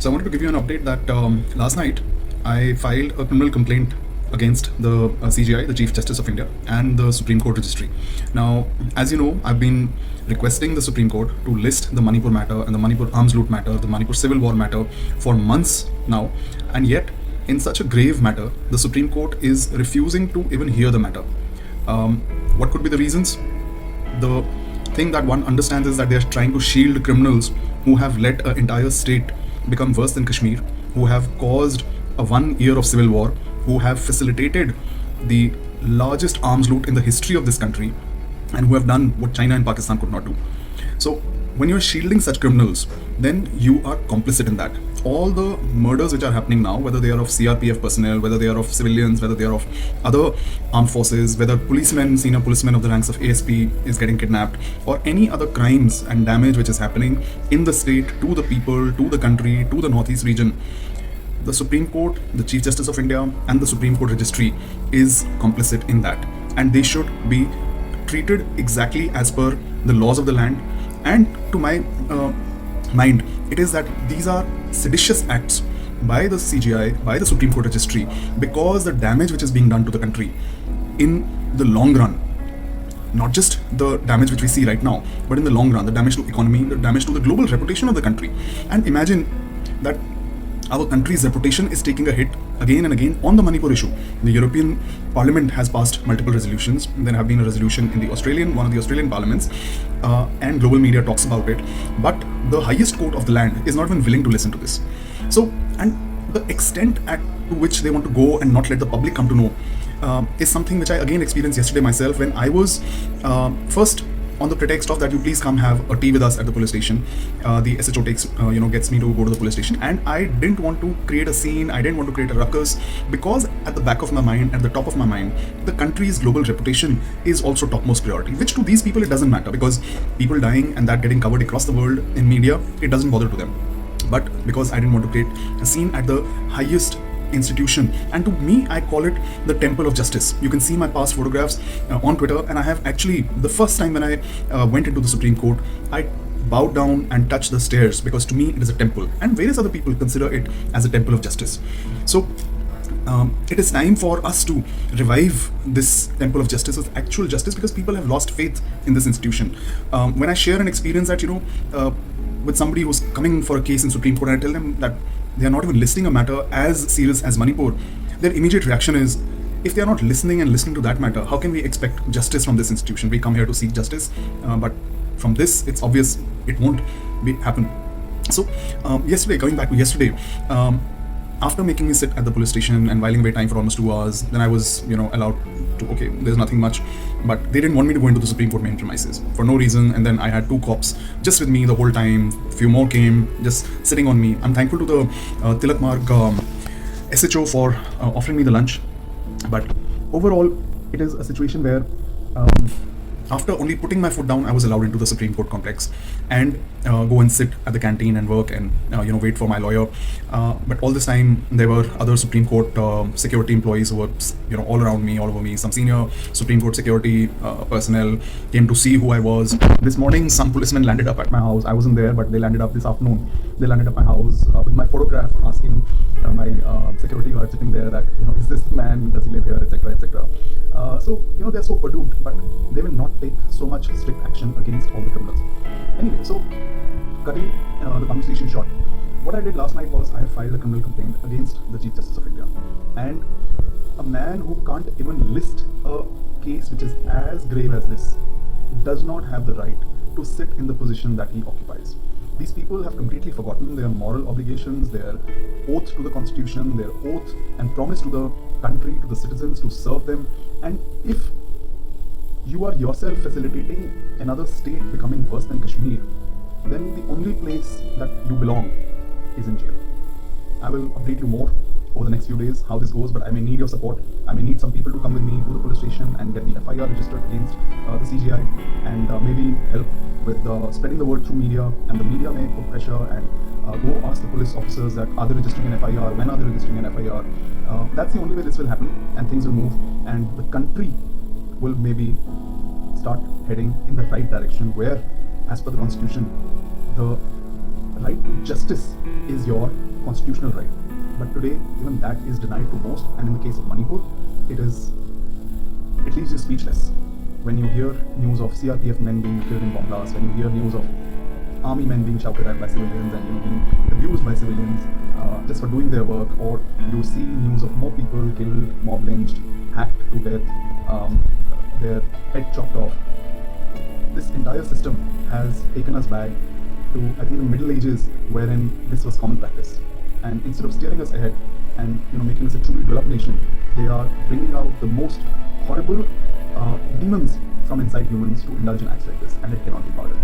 So I wanted to give you an update that last night I filed a criminal complaint against the CGI, the Chief Justice of India, and the Supreme Court Registry. Now, as you know, I've been requesting the Supreme Court to list the Manipur matter and the Manipur arms loot matter, the Manipur civil war matter for months now, and yet in such a grave matter, the Supreme Court is refusing to even hear the matter. What could be the reasons? The thing that one understands is that they are trying to shield criminals who have let an entire state become worse than Kashmir, who have caused a 1 year of civil war, who have facilitated the largest arms loot in the history of this country, and who have done what China and Pakistan could not do. So when you're shielding such criminals, then you are complicit in that. All the murders which are happening now, whether they are of CRPF personnel, whether they are of civilians, whether they are of other armed forces, whether policemen, senior policemen of the ranks of ASP is getting kidnapped, or any other crimes and damage which is happening in the state, to the people, to the country, to the Northeast region, the Supreme Court, the Chief Justice of India, and the Supreme Court Registry is complicit in that. And they should be treated exactly as per the laws of the land. And to my mind, it is that these are seditious acts by the CGI, by the Supreme Court Registry, because the damage which is being done to the country in the long run, not just the damage which we see right now, but in the long run, the damage to economy, the damage to the global reputation of the country. And imagine that our country's reputation is taking a hit again and again on the Manipur issue. The European Parliament has passed multiple resolutions. There have been a resolution in the one of the Australian parliaments, and global media talks about it. But the highest court of the land is not even willing to listen to this. So, and the extent to which they want to go and not let the public come to know is something which I again experienced yesterday myself when I was first on the pretext of that you please come have a tea with us at the police station. The SHO takes, gets me to go to the police station, and I didn't want to create a scene, I didn't want to create a ruckus, because at the back of my mind, at the top of my mind, the country's global reputation is also topmost priority, which to these people it doesn't matter, because people dying and that getting covered across the world in media, it doesn't bother to them. But because I didn't want to create a scene at the highest institution, and to me I call it the temple of justice. You can see my past photographs on Twitter, and I have actually, the first time when I went into the Supreme Court, I bowed down and touched the stairs, because to me it is a temple, and various other people consider it as a temple of justice. So it is time for us to revive this temple of justice as actual justice, because people have lost faith in this institution. When I share an experience that with somebody who's coming for a case in Supreme Court, and I tell them that they are not even listing a matter as serious as Manipur, their immediate reaction is, if they are not listening to that matter, how can we expect justice from this institution? We come here to seek justice, but from this, it's obvious it won't happen. So yesterday, coming back to yesterday, after making me sit at the police station and whiling away time for almost 2 hours, then I was, allowed to, okay, there's nothing much, but they didn't want me to go into the Supreme Court main premises for no reason. And then I had 2 cops just with me the whole time. Few more came, just sitting on me. I'm thankful to the Tilak Marg SHO for offering me the lunch. But overall, it is a situation where after only putting my foot down, I was allowed into the Supreme Court complex and go and sit at the canteen and work and wait for my lawyer. But all this time, there were other Supreme Court security employees who were all around me, all over me. Some senior Supreme Court security personnel came to see who I was. This morning, some policemen landed up at my house. I wasn't there, but they landed up this afternoon. They landed up at my house with my photograph, asking my security guard sitting there that is this the man? Does he live here, etc., etc. So they're so perturbed, but they will not take so much strict action against all the criminals. Anyway, so cutting the conversation short, what I did last night was I filed a criminal complaint against the Chief Justice of India, and a man who can't even list a case which is as grave as this does not have the right to sit in the position that he occupies. These people have completely forgotten their moral obligations, their oath to the Constitution, their oath and promise to the country, to the citizens, to serve them. And if you are yourself facilitating another state becoming worse than Kashmir, then the only place that you belong is in jail. I will update you more over the next few days how this goes, but I may need your support. I may need some people to come with me to the police station and get the FIR registered against the CGI, and maybe help with spreading the word through media, and the media may put pressure and go ask the police officers that are they registering an FIR, when are they registering an FIR. That's the only way this will happen, and things will move, and the country will maybe start heading in the right direction, where, as per the Constitution, the right to justice is your constitutional right. But today, even that is denied to most, and in the case of Manipur, it leaves you speechless. When you hear news of CRPF men being killed in bomb blasts, when you hear news of army men being shouted at by civilians and being abused by civilians just for doing their work, or you see news of more people killed, mob lynched, hacked to death, their head chopped off. This entire system has taken us back to, I think, the Middle Ages, wherein this was common practice. And instead of steering us ahead and making us a truly developed nation, they are bringing out the most horrible demons from inside humans to indulge in acts like this, and it cannot be pardoned.